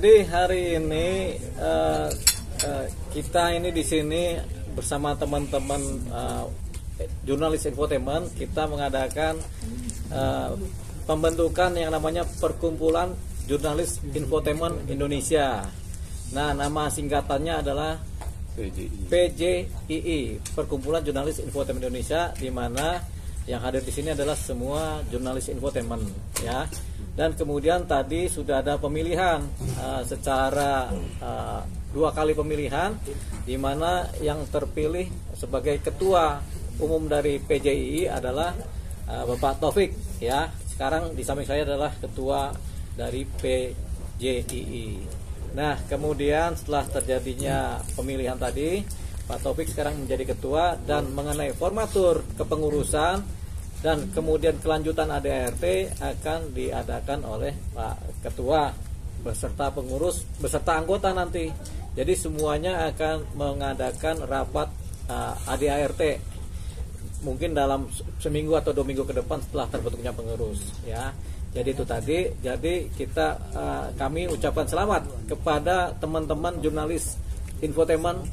Jadi hari ini kita ini di sini bersama teman-teman jurnalis infotainment, kita mengadakan pembentukan yang namanya Perkumpulan Jurnalis Infotainment Indonesia. Nah, nama singkatannya adalah PJII, Perkumpulan Jurnalis Infotainment Indonesia, di mana yang hadir di sini adalah semua jurnalis infotainment, ya. Dan kemudian tadi sudah ada pemilihan secara 2 kali pemilihan, di mana yang terpilih sebagai ketua umum dari PJII adalah Bapak Taufik, ya. Sekarang di samping saya adalah ketua dari PJII. Nah, kemudian setelah terjadinya pemilihan tadi, Pak Taufik sekarang menjadi ketua, dan mengenai formatur kepengurusan dan kemudian kelanjutan ADART akan diadakan oleh Pak Ketua beserta pengurus beserta anggota nanti. Jadi semuanya akan mengadakan rapat ADART mungkin dalam seminggu atau 2 minggu ke depan setelah terbentuknya pengurus, ya. Jadi itu tadi. Jadi kami ucapkan selamat kepada teman-teman jurnalis infotainment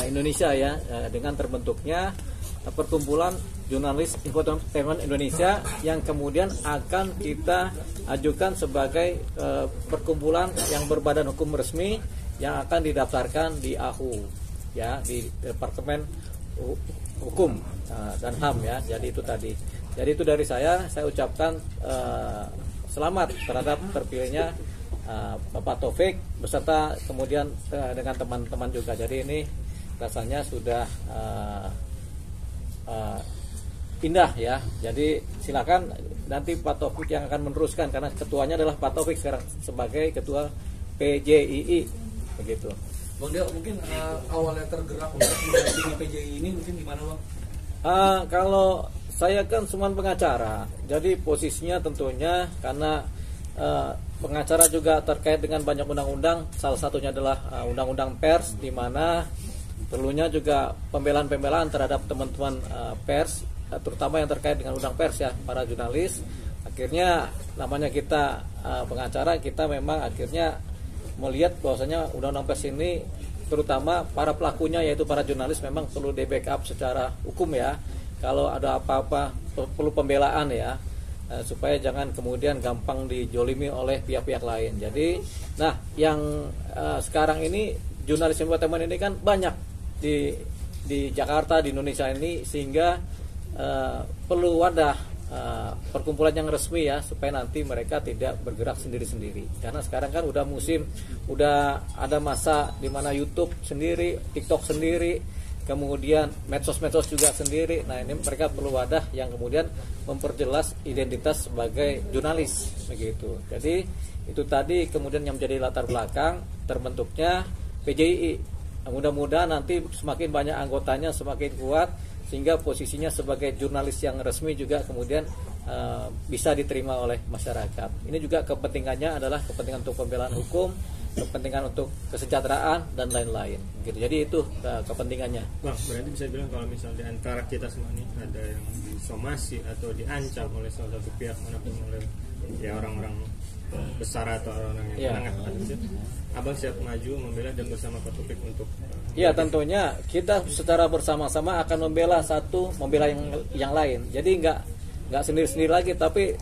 Indonesia, ya, dengan terbentuknya Perkumpulan Jurnalis Infotainment Indonesia, yang kemudian akan kita ajukan sebagai perkumpulan yang berbadan hukum resmi yang akan didaftarkan di AHU, ya, di Departemen Hukum dan HAM, ya. Jadi itu tadi. Jadi itu dari saya ucapkan selamat terhadap terpilihnya Bapak Taufik beserta kemudian dengan teman-teman juga. Jadi ini rasanya sudah indah, ya. Jadi silakan nanti Pak Taufik yang akan meneruskan, karena ketuanya adalah Pak Taufik sekarang sebagai ketua PJII, begitu. Bang Del, mungkin awalnya tergerak untuk mendampingi PJII ini mungkin gimana, Bang? Kalau saya kan cuma pengacara, jadi posisinya tentunya karena pengacara juga terkait dengan banyak undang-undang, salah satunya adalah undang-undang pers, di mana perlunya juga pembelaan-pembelaan terhadap teman-teman pers, terutama yang terkait dengan undang pers, ya, para jurnalis. Akhirnya namanya kita pengacara, kita memang akhirnya melihat bahwasanya undang-undang pers ini terutama para pelakunya, yaitu para jurnalis, memang perlu di backup secara hukum, ya. Kalau ada apa-apa perlu pembelaan, ya, supaya jangan kemudian gampang dijolimi oleh pihak-pihak lain. Jadi, nah, yang sekarang ini jurnalis infotainment ini kan banyak di Jakarta, di Indonesia ini, sehingga perlu wadah perkumpulan yang resmi, ya, supaya nanti mereka tidak bergerak sendiri-sendiri. Karena sekarang kan udah musim, udah ada masa di mana YouTube sendiri, TikTok sendiri, kemudian medsos-medsos juga sendiri. Nah, ini mereka perlu wadah yang kemudian memperjelas identitas sebagai jurnalis, begitu. Jadi itu tadi kemudian yang menjadi latar belakang terbentuknya PJII. Mudah-mudahan nanti semakin banyak anggotanya, semakin kuat, sehingga posisinya sebagai jurnalis yang resmi juga kemudian bisa diterima oleh masyarakat. Ini juga kepentingannya adalah kepentingan untuk pembelaan hukum, kepentingan untuk kesejahteraan, dan lain-lain, gitu. Jadi itu kepentingannya. Bang, berarti bisa bilang kalau misalnya di antara kita semua ini ada yang disomasi atau diancam oleh salah satu pihak manapun, oleh, ya, orang-orang besar atau orang yang menengah, Abang siap maju membela dan bersama Pak Taufik untuk ya, tentunya kita secara bersama-sama akan membela yang lain. Jadi nggak sendiri-sendiri lagi, tapi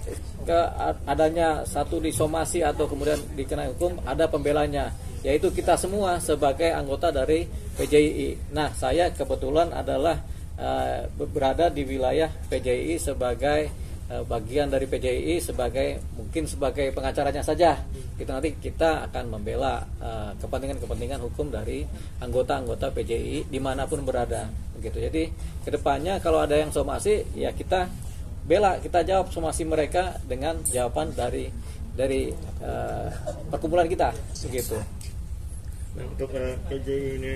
adanya satu disomasi atau kemudian dikenai hukum, ada pembelanya, yaitu kita semua sebagai anggota dari PJII. Nah, saya kebetulan adalah berada di wilayah PJII sebagai bagian dari PJII, mungkin sebagai pengacaranya saja. Nanti kita akan membela kepentingan hukum dari anggota-anggota PJII dimanapun berada, begitu. Jadi kedepannya kalau ada yang somasi, ya kita bela, kita jawab somasi mereka dengan jawaban dari perkumpulan kita, begitu. Nah, untuk PJII ini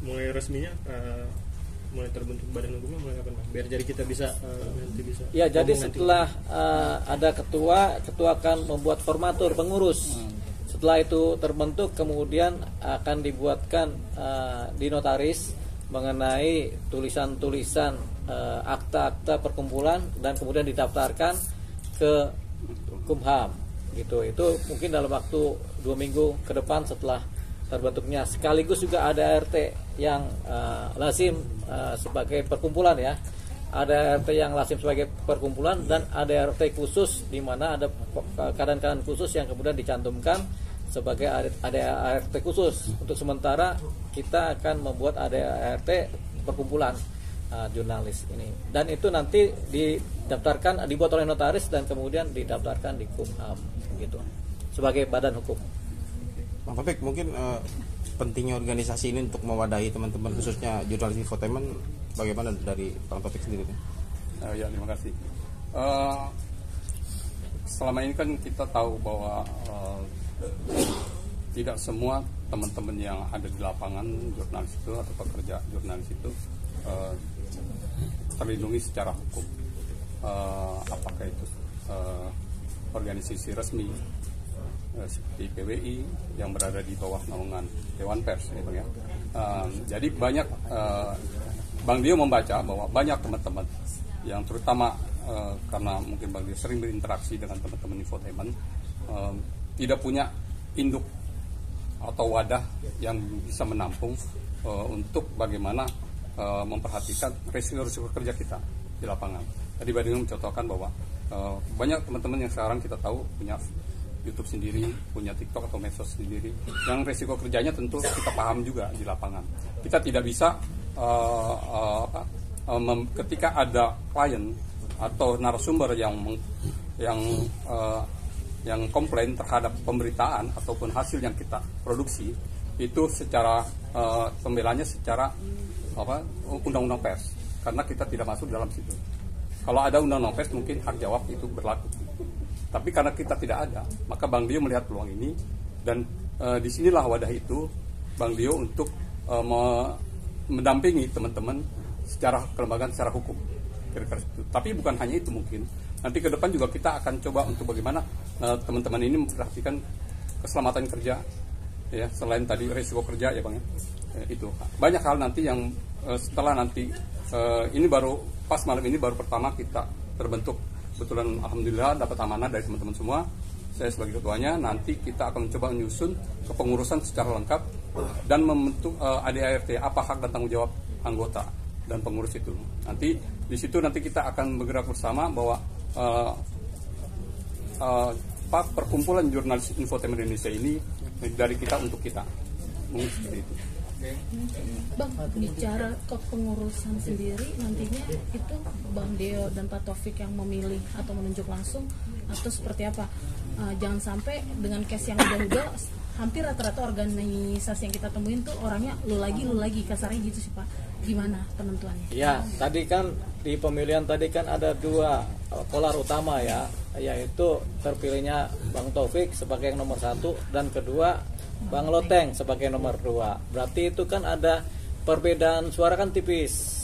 mulai resminya mulai terbentuk badan hukumnya mulai kapan, Bang? Biar jadi kita bisa nanti bisa. Ya, jadi setelah ada ketua akan membuat formatur pengurus. Setelah itu terbentuk, kemudian akan dibuatkan di notaris mengenai tulisan-tulisan akta-akta perkumpulan, dan kemudian didaftarkan ke Kumham. gitu. Itu mungkin dalam waktu 2 minggu ke depan setelah terbentuknya. Sekaligus juga ada RT yang lazim sebagai perkumpulan ya. Ada RT yang lazim sebagai perkumpulan dan ada RT khusus di mana ada keadaan-keadaan khusus yang kemudian dicantumkan sebagai ada RT khusus. Untuk sementara kita akan membuat ada RT perkumpulan jurnalis ini, dan itu nanti didaftarkan, dibuat oleh notaris dan kemudian didaftarkan di Kumham gitu sebagai badan hukum. Bang Taufik, mungkin pentingnya organisasi ini untuk mewadahi teman-teman khususnya jurnalis infotainment, bagaimana dari Bang Taufik sendiri? Ya, terima kasih. Selama ini kan kita tahu bahwa tidak semua teman-teman yang ada di lapangan jurnalis itu atau pekerja jurnalis itu terlindungi secara hukum. Apakah itu organisasi resmi seperti PWI yang berada di bawah naungan Dewan Pers, ya Bang ya. Jadi banyak Bang Dio membaca bahwa banyak teman-teman yang terutama karena mungkin Bang Dio sering berinteraksi dengan teman-teman infotainment, tidak punya induk atau wadah yang bisa menampung untuk bagaimana memperhatikan risiko-risiko kerja kita di lapangan. Tadi Bang Dio mencontohkan bahwa banyak teman-teman yang sekarang kita tahu punya YouTube sendiri, punya TikTok atau medsos sendiri, yang risiko kerjanya tentu kita paham juga di lapangan. Kita tidak bisa ketika ada klien atau narasumber yang komplain terhadap pemberitaan ataupun hasil yang kita produksi, itu secara pembelanya secara undang-undang pers, karena kita tidak masuk dalam situ. Kalau ada undang-undang pers mungkin hak jawab itu berlaku. Tapi karena kita tidak ada, maka Bang Dio melihat peluang ini, dan disinilah wadah itu Bang Dio untuk mendampingi teman-teman secara kelembagaan, secara hukum. Kira-kira itu. Tapi bukan hanya itu, mungkin nanti ke depan juga kita akan coba untuk bagaimana teman-teman ini memperhatikan keselamatan kerja, ya, selain tadi risiko kerja ya Bang ya. Itu banyak hal nanti yang setelah nanti ini baru pas malam ini baru pertama kita terbentuk. Kebetulan alhamdulillah dapat amanah dari teman-teman semua. Saya sebagai ketuanya, nanti kita akan mencoba menyusun kepengurusan secara lengkap dan membentuk ADART, apa hak dan tanggung jawab anggota dan pengurus itu. Nanti di situ nanti kita akan bergerak bersama bahwa perkumpulan jurnalis infotainment Indonesia ini dari kita untuk kita. Mungkin seperti itu. Bang, bicara kepengurusan sendiri nantinya itu Bang Deo dan Pak Taufik yang memilih atau menunjuk langsung atau seperti apa? Jangan sampai dengan case yang udah hampir rata-rata organisasi yang kita temuin tuh orangnya lu lagi kasarnya gitu sih Pak. Gimana penentuannya? Ya, tadi kan di pemilihan tadi kan ada 2 polar utama ya, yaitu terpilihnya Bang Taufik sebagai yang nomor 1 dan kedua Bang Loteng sebagai nomor 2. Berarti itu kan ada perbedaan suara kan tipis.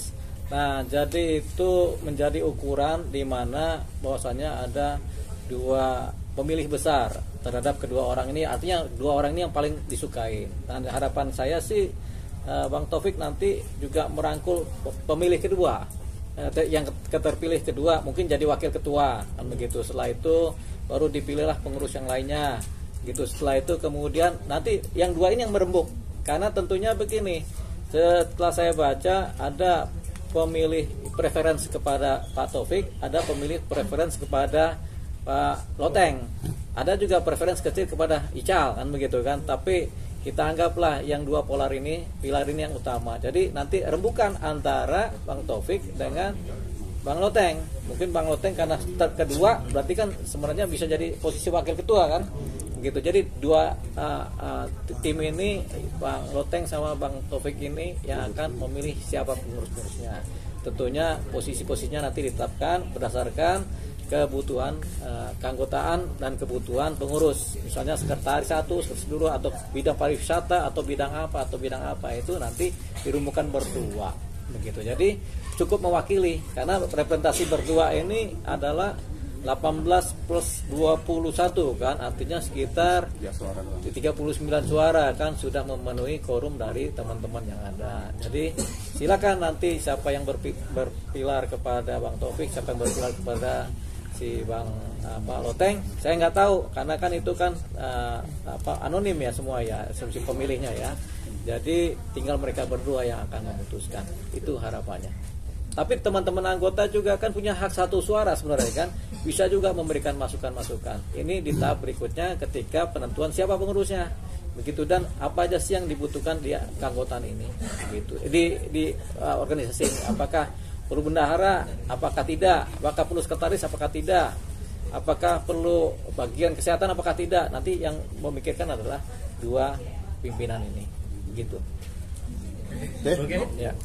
Nah, jadi itu menjadi ukuran di mana bahwasanya ada 2 pemilih besar terhadap kedua orang ini. Artinya 2 orang ini yang paling disukai. Dan harapan saya sih Bang Taufik nanti juga merangkul pemilih kedua, yang keterpilih kedua mungkin jadi wakil ketua kan begitu. Setelah itu baru dipilihlah pengurus yang lainnya gitu. Setelah itu kemudian nanti yang 2 ini yang merembuk, karena tentunya begini, setelah saya baca ada pemilih preferensi kepada Pak Taufik, ada pemilih preferensi kepada Pak Loteng, ada juga preferensi kecil kepada Ical kan begitu kan. Tapi kita anggaplah yang 2 polar ini, pilar ini yang utama. Jadi nanti rembukan antara Bang Taufik dengan Bang Loteng. Mungkin Bang Loteng karena kedua berarti kan sebenarnya bisa jadi posisi wakil ketua kan gitu. Jadi 2 tim ini, Bang Loteng sama Bang Taufik ini yang akan memilih siapa pengurus-pengurusnya. Tentunya posisi-posisinya nanti ditetapkan berdasarkan kebutuhan keanggotaan dan kebutuhan pengurus. Misalnya sekretaris 1, sekretaris 2, atau bidang pariwisata atau bidang apa itu nanti dirumuhkan berdua begitu. Jadi cukup mewakili, karena representasi berdua ini adalah 18 plus 21 kan, artinya sekitar 39 suara kan, sudah memenuhi quorum dari teman-teman yang ada. Jadi silakan nanti siapa yang berpilar kepada Bang Taufik, siapa yang berpilar kepada si Bang Loteng, saya nggak tahu karena kan itu kan anonim ya semua ya, si pemilihnya ya. Jadi tinggal mereka berdua yang akan memutuskan. Itu harapannya. Tapi teman-teman anggota juga kan punya hak satu suara sebenarnya kan, bisa juga memberikan masukan-masukan. Ini di tahap berikutnya ketika penentuan siapa pengurusnya, begitu, dan apa aja sih yang dibutuhkan di keanggotaan ini, begitu. Di organisasi ini, apakah perlu bendahara, apakah tidak, apakah perlu sekretaris, apakah tidak, apakah perlu bagian kesehatan, apakah tidak. Nanti yang memikirkan adalah dua pimpinan ini, begitu. Oke. Ya.